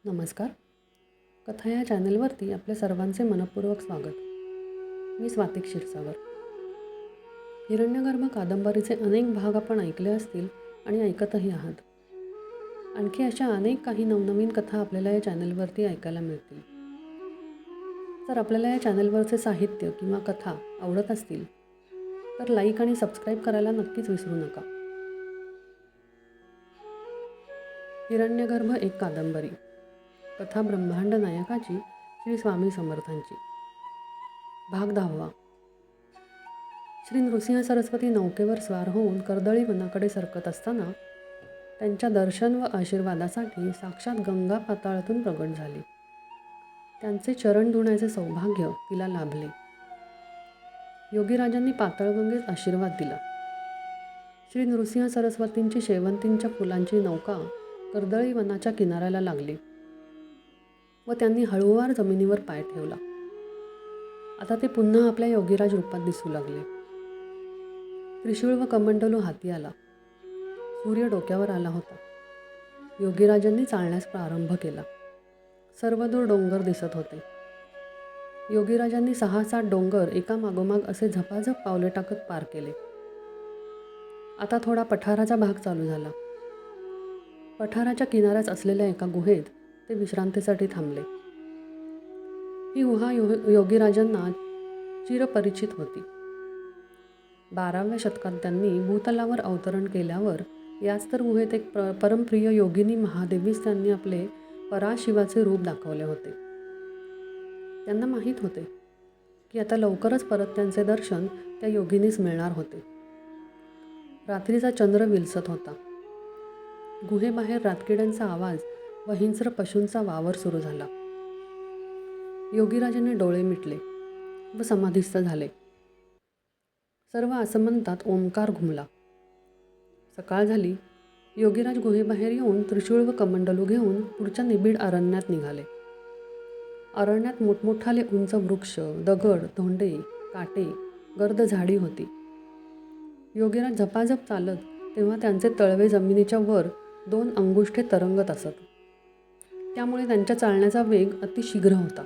नमस्कार. कथा या चॅनलवरती आपल्या सर्वांचे मनपूर्वक स्वागत. मी स्वाती क्षीरसागर. हिरण्यगर्भ कादंबरीचे अनेक भाग आपण ऐकले असतील आणि ऐकतही आहात. आणखी अशा अनेक काही नवनवीन कथा आपल्याला या चॅनलवरती ऐकायला मिळतील. जर आपल्याला या चॅनलवरचे साहित्य किंवा कथा आवडत असतील तर लाईक आणि सबस्क्राईब करायला नक्कीच विसरू नका. हिरण्यगर्भ एक कादंबरी. कथा ब्रह्मांड नायकाची श्री स्वामी समर्थांची. भाग 10. श्री नृसिंह सरस्वती नौकेवर स्वार होऊन कर्दळी वनाकडे सरकत असताना त्यांच्या दर्शन व आशीर्वादासाठी साक्षात गंगा पाताळातून प्रगट झाली. त्यांचे चरण धुण्याचे सौभाग्य तिला लाभले. योगीराजांनी पाताळगंगेस आशीर्वाद दिला. श्री नृसिंह सरस्वतींची शेवंतींच्या फुलांची नौका कर्दळी वनाच्या किनाऱ्याला लागली व त्यांनी हळूवार जमिनीवर पाय ठेवला. आता ते पुन्हा आपल्या योगीराज रूपात दिसू लागले. त्रिशूळ व कमंडलू हाती आला. सूर्य डोक्यावर आला होता. योगीराजांनी चालण्यास प्रारंभ केला. सर्वदूर डोंगर दिसत होते. योगीराजांनी 6-7 डोंगर एका मागोमाग असे झपाझप पावले टाकत पार केले. आता थोडा पठाराचा भाग चालू झाला. पठाराच्या किनाऱ्याच असलेल्या एका गुहेत ते विश्रांतीसाठी थांबले. ही गुहा योगीराजांना चिरपरिचित होती. 12व्या शतकात त्यांनी भूतलावर अवतरण केल्यावर याच तर गुहेत एक परमप्रिय योगिनी महादेवीस त्यांनी आपले पराशिवाचे रूप दाखवले होते. त्यांना माहीत होते की आता लवकरच परत त्यांचे दर्शन त्या योगिनीस मिळणार होते. रात्रीचा चंद्र विलसत होता. गुहेबाहेर रातकिड्यांचा आवाज व हिंस्र पशूंचा वावर सुरू झाला. योगीराजांनी डोळे मिटले व समाधिस्थ झाले. सर्व आसमंतात ओंकार घुमला. सकाळ झाली. योगीराज गुहेबाहेर येऊन त्रिशूळ व कमंडलू घेऊन पुढच्या निबिड अरण्यात निघाले. अरण्यात मोठमोठाले उंच वृक्ष, दगड, धोंडे, काटे, गर्द झाडी होती. योगीराज झपाझप चालत तेव्हा त्यांचे तळवे जमिनीच्या वर 2 अंगुष्ठे तरंगत असत. त्यामुळे त्यांच्या चालण्याचा वेग अतिशीघ्र होता.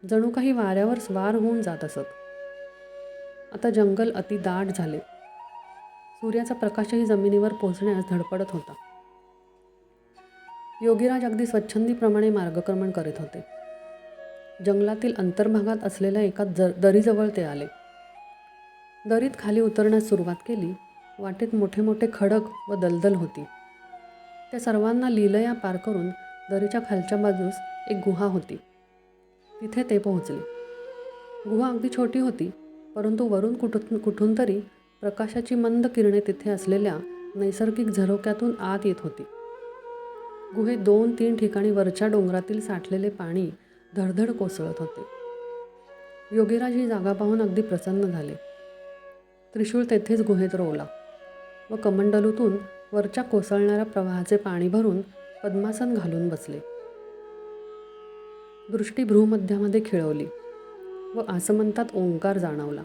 जणू काही वाऱ्यावर स्वार होऊन जात असत. आता जंगल अति दाट झाले. सूर्याचा प्रकाशही जमिनीवर पोचण्यास धडपडत होता. योगीराज अगदी स्वच्छंदीप्रमाणे मार्गक्रमण करीत होते. जंगलातील अंतर्भागात असलेल्या एका दरीजवळ ते आले. दरीत खाली उतरण्यास सुरुवात केली. वाटेत मोठे मोठे खडक व दलदल होती. त्या सर्वांना लीलया पार करून दरीच्या खालच्या बाजूस एक गुहा होती. तिथे ते पोहोचले. गुहा अगदी छोटी होती, परंतु वरून कुठून तरी प्रकाशाची मंद किरणे तिथे असलेल्या नैसर्गिक झरोक्यातून आत येत होती. गुहेत 2-3 ठिकाणी वरच्या डोंगरातील साठलेले पाणी धडधड कोसळत होते. योगीराज ही जागा पाहून अगदी प्रसन्न झाले. त्रिशूळ तेथेच गुहेत रोवला व कमंडलूतून वरच्या कोसळणाऱ्या प्रवाहाचे पाणी भरून पद्मासन घालून बसले. दृष्टी भ्रूमध्यामध्ये खिळवली व आसमंतात ओंकार जाणवला.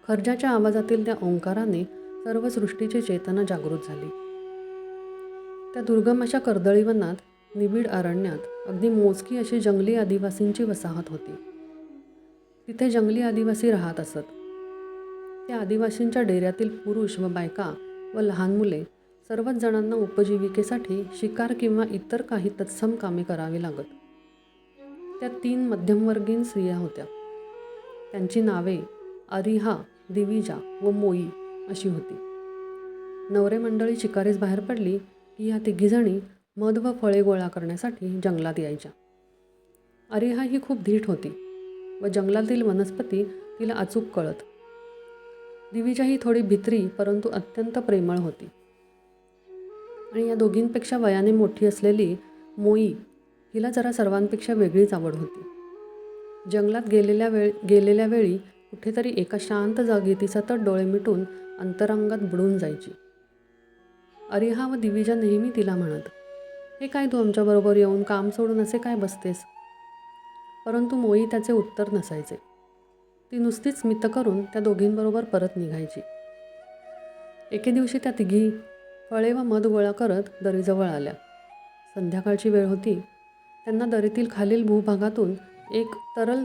खर्जाच्या आवाजातील त्या ओंकाराने सर्व सृष्टीची चेतना जागृत झाली. त्या दुर्गम अशा कर्दळीवनात निबिड अरण्यात अगदी मोजकी अशी जंगली आदिवासींची वसाहत होती. तिथे जंगली आदिवासी राहत असत. त्या आदिवासींच्या डेऱ्यातील पुरुष व बायका व लहान मुले सर्वच जणांना उपजीविकेसाठी शिकार किंवा इतर काही तत्सम कामे करावी लागत. त्या 3 मध्यमवर्गीय स्त्रिया होत्या. त्यांची नावे अरिहा, दिविजा व मोई अशी होती. नवरे मंडळी शिकारीस बाहेर पडली की ह्या तिघीजणी मध व फळे गोळा करण्यासाठी जंगलात यायच्या. अरिहा ही खूप धीट होती व जंगलातील वनस्पती तिला अचूक कळत. दिविजा ही थोडी भित्री परंतु अत्यंत प्रेमळ होती. आणि या दोघींपेक्षा वयाने मोठी असलेली मोई हिला जरा सर्वांपेक्षा वेगळीच आवड होती. जंगलात गेलेल्या वेळी कुठेतरी एका शांत जागी ती सतत डोळे मिटून अंतरंगात बुडून जायची. अरिहा व दिविजा नेहमी तिला म्हणत, "हे काय तू आमच्याबरोबर येऊन काम सोडून असे काय बसतेस?" परंतु मोई त्याचे उत्तर नसायचे. ती नुसतीच स्मित करून त्या दोघींबरोबर परत निघायची. एके दिवशी त्या तिघी फळे व मध गोळा करत दरीजवळ आल्या. संध्याकाळची वेळ होती. त्यांना दरीतील खालील भूभागातून एक तरल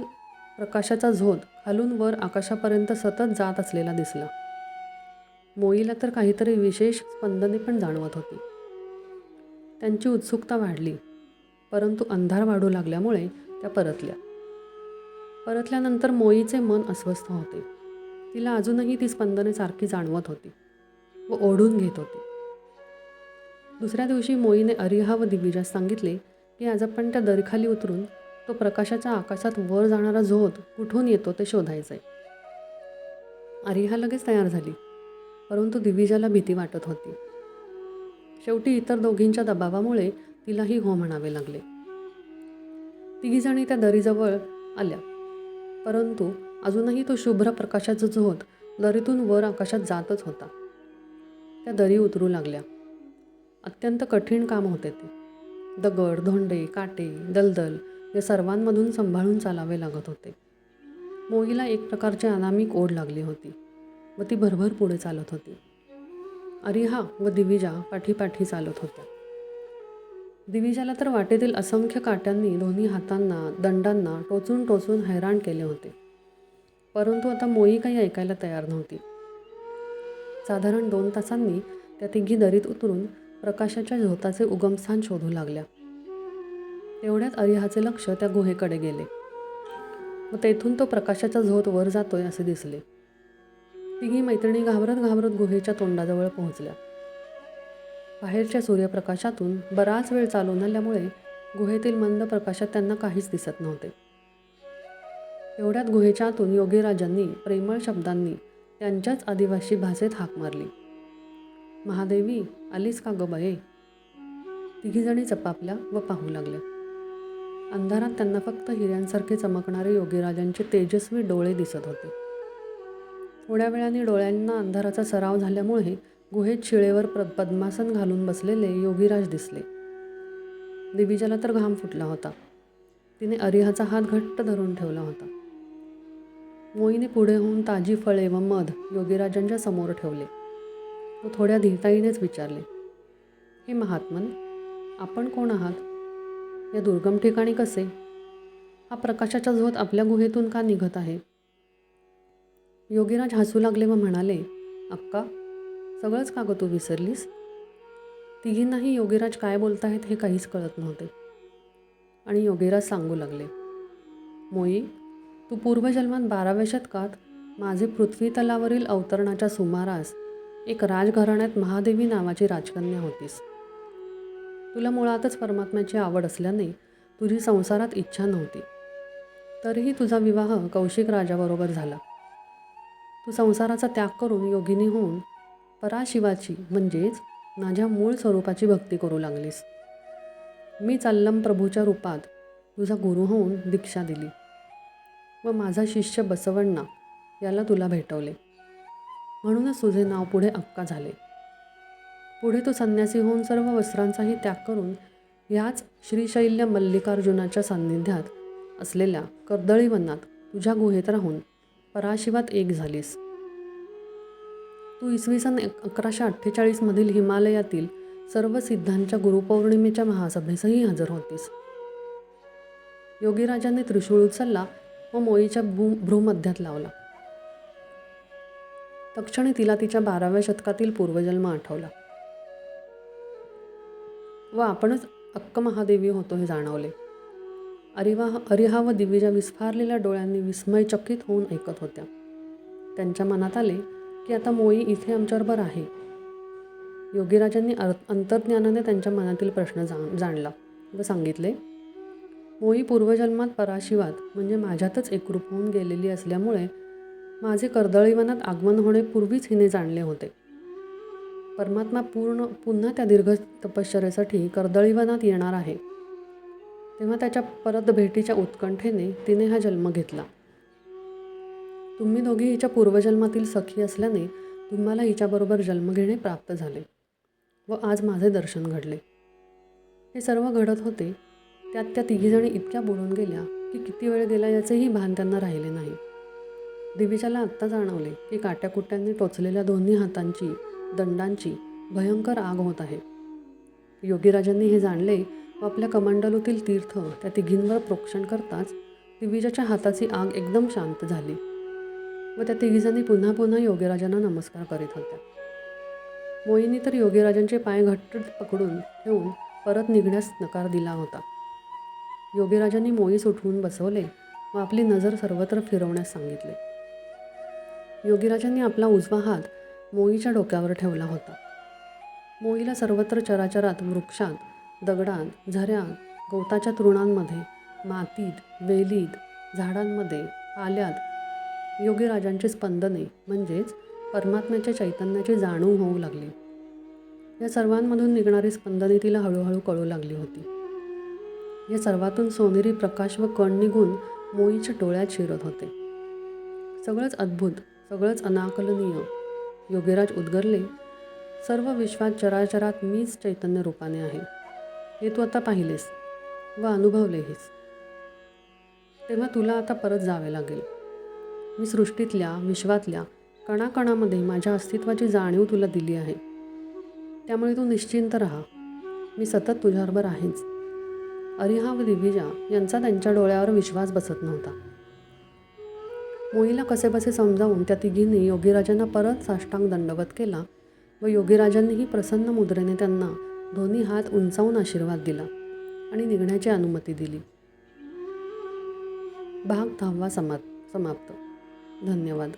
प्रकाशाचा झोत खालून वर आकाशापर्यंत सतत जात असलेला दिसला. मोईला तर काहीतरी विशेष स्पंदने पण जाणवत होती. त्यांची उत्सुकता वाढली, परंतु अंधार वाढू लागल्यामुळे त्या परतल्यानंतर मोईचे मन अस्वस्थ होते. तिला अजूनही ती स्पंदने सारखी जाणवत होती व ओढून घेत होती. दुसऱ्या दिवशी मोईने अरिहा व दिविजास सांगितले की आज आपण त्या दरीखाली उतरून तो प्रकाशाच्या आकाशात वर जाणारा झोत कुठून येतो ते शोधायचे. अरिहा लगेच तयार झाली, परंतु दिविजाला भीती वाटत होती. शेवटी इतर दोघींच्या दबावामुळे तिलाही हो म्हणावे लागले. तिघीजणी त्या दरीजवळ आल्या, परंतु अजूनही तो शुभ्र प्रकाशाचा झोत दरीतून वर आकाशात जातच होता. त्या दरी उतरू लागल्या. अत्यंत कठीण काम होते ते. दगड, धोंडे, काटे, दलदल या सर्वांमधून सांभाळून चालावे लागत होते. मोईला एक प्रकारची अनामिक ओढ लागली होती व ती भरभर पुढे चालत होती. अरिहा व दिविजा पाठीपाठी चालत होत्या. दिविजाला तर वाटेतील असंख्य काट्यांनी दोन्ही हातांना, दंडांना टोचून टोचून हैराण केले होते. परंतु आता मोई काही ऐकायला तयार नव्हती. साधारण 2 तासांनी त्या तिघी दरीत उतरून प्रकाशाच्या झोताचे उगमस्थान शोधू लागल्या. तेवढ्यात अरिहाचे लक्ष त्या गुहेकडे गेले व तेथून तो प्रकाशाचा झोत वर जातोय असे दिसले. तिघी मैत्रिणी घाबरत घाबरत गुहेच्या तोंडाजवळ पोहोचल्या. बाहेरच्या सूर्यप्रकाशातून बराच वेळ चालून आल्यामुळे गुहेतील मंद प्रकाशात त्यांना काहीच दिसत नव्हते. तेवढ्यात गुहेच्या आतून योगीराजांनी प्रेमळ शब्दांनी त्यांच्याच आदिवासी भाषेत हाक मारली. महादेवी, आलीस का ग बये? तिघीजणी चपापल्या व पाहू लागल्या. अंधारात त्यांना फक्त हिऱ्यांसारखे चमकणारे योगीराजांचे तेजस्वी डोळे दिसत होते. थोड्या वेळाने डोळ्यांना अंधाराचा सराव झाल्यामुळे गुहेत शिळेवर पद्मासन घालून बसलेले योगीराज दिसले. दिविजाला तर घाम फुटला होता. तिने अरिहाचा हात घट्ट धरून ठेवला होता. मोईने पुढे होऊन ताजी फळे व मध योगीराजांच्या समोर ठेवले. तो थोड्या धीटाईनेच विचारले, हे महात्मन, आपण कोण आहात? या दुर्गम ठिकाणी कसे? हा प्रकाशाचा झोत आपल्या गुहेतून का निघत आहे? योगीराज हसू लागले व म्हणाले, अक्का, सगळंच का गं तू विसरलीस? तिघींनाही योगीराज काय बोलताहेत हे काहीच कळत नव्हते. आणि योगीराज सांगू लागले, मोई, तू पूर्वजन्मात 12व्या शतकात माझे पृथ्वी तलावरील अवतरणाच्या सुमारास एक राजघराण्यात महादेवी नावाची राजकन्या होतीस. तुला मुळातच परमात्म्याची आवड असल्याने तुझी संसारात इच्छा नव्हती. तरीही तुझा विवाह कौशिक राजाबरोबर झाला. तू संसाराचा त्याग करून योगिनी होऊन पराशिवाची म्हणजेच माझ्या मूळ स्वरूपाची भक्ती करू लागलीस. मी चाल्लम प्रभूच्या रूपात तुझा गुरु होऊन दीक्षा दिली व माझा शिष्य बसवण्णा याला तुला भेटवले. म्हणूनच तुझे नाव पुढे अक्का झाले. पुढे तू संन्यासी होऊन सर्व वस्त्रांचाही त्याग करून ह्याच श्रीशैल्य मल्लिकार्जुनाच्या सान्निध्यात असलेल्या कर्दळी वनात तुझ्या गुहेत राहून पराशिवात एक झालीस. तू इसवी सन 1148 मधील हिमालयातील सर्व सिद्धांच्या गुरुपौर्णिमेच्या महासभेसही हजर होतीस. योगीराजांनी त्रिशूळ उचलला व मोईच्या भ्रूमध्यात लावला. तक्षणी तिला तिच्या 12व्या शतकातील पूर्वजन्म आठवला व आपणच अक्क महादेवी होतो हे जाणवले. अरिहा व दिविजा विस्फारलेल्या डोळ्यांनी विस्मयचकित होऊन ऐकत होत्या. त्यांच्या मनात आले की आता मोई इथे आमच्याबरोबर आहे. योगीराजांनी अंतर्ज्ञानाने त्यांच्या मनातील प्रश्न जाणला व सांगितले, मोई पूर्वजन्मात पराशिवात म्हणजे माझ्यातच एकरूप होऊन गेलेली असल्यामुळे माझे कर्दळीवनात आगमन होणे पूर्वीच हिने जाणले होते. परमात्मा पुन्हा त्या दीर्घ तपश्चर्येसाठी कर्दळीवनात येणार आहे. तेव्हा त्याच्या परत भेटीच्या उत्कंठेने तिने हा जन्म घेतला. तुम्ही दोघी हिच्या पूर्वजन्मातील सखी असल्याने तुम्हाला हिच्याबरोबर जन्म घेणे प्राप्त झाले व आज माझे दर्शन घडले. हे सर्व घडत होते त्यात त्या तिघीजणी इतक्या बुडून गेल्या की किती वेळ गेला याचेही भान त्यांना राहिले नाही. दिविजाला आत्ता जाणवले की काट्याकुट्यांनी टोचलेल्या दोन्ही हातांची, दंडांची भयंकर आग होत आहे. योगीराजांनी हे जाणले व आपल्या कमंडलूतील तीर्थ त्या तिघींवर प्रोक्षण करताच दिविजाच्या हाताची आग एकदम शांत झाली व त्या तिघीजणी पुन्हा पुन्हा योगीराजांना नमस्कार करीत होत्या. मोहिनी तर योगीराजांचे पाय घट्ट पकडून ठेवून परत निघण्यास नकार दिला होता. योगीराजांनी मोईस उठवून बसवले व आपली नजर सर्वत्र फिरवण्यास सांगितले. योगीराजांनी आपला उजवा हात मोईच्या डोक्यावर ठेवला होता. मोईला सर्वत्र चराचरात, वृक्षात, दगडात, झऱ्यात, गवताच्या तृणांमध्ये, मातीत, वेलीत, झाडांमध्ये, पाल्यात योगीराजांची स्पंदने म्हणजेच परमात्म्याच्या चैतन्याची जाणीव होऊ लागली. या सर्वांमधून निघणारी स्पंदने तिला हळूहळू कळू लागली होती. या सर्वातून सोनेरी प्रकाश व कण निघून मोईच्या डोळ्यात शिरत होते. सगळंच अद्भुत, सगळंच अनाकलनीय. योगीराज उद्गारले, सर्व विश्वात चराचरात मीच चैतन्य रूपाने आहे. हे तू आता पाहिलेस व अनुभवलेस. तेव्हा तुला आता परत जावे लागेल. मी सृष्टीतल्या, विश्वातल्या कणाकणामध्ये माझ्या अस्तित्वाची जाणीव तुला दिली आहे. त्यामुळे तू निश्चिंत राहा. मी सतत तुझ्याबरोबर आहेच. अरिहा व दिविजा यांचा त्यांच्या डोळ्यावर विश्वास बसत नव्हता. मोईला कसेबसे समजावून त्या तिघींनी योगीराजांना परत साष्टांग दंडवत केला व योगीराजांनीही प्रसन्न मुद्रेने त्यांना दोन्ही हात उंचावून आशीर्वाद दिला आणि निघण्याची अनुमती दिली. भाग 10 समाप्त. धन्यवाद.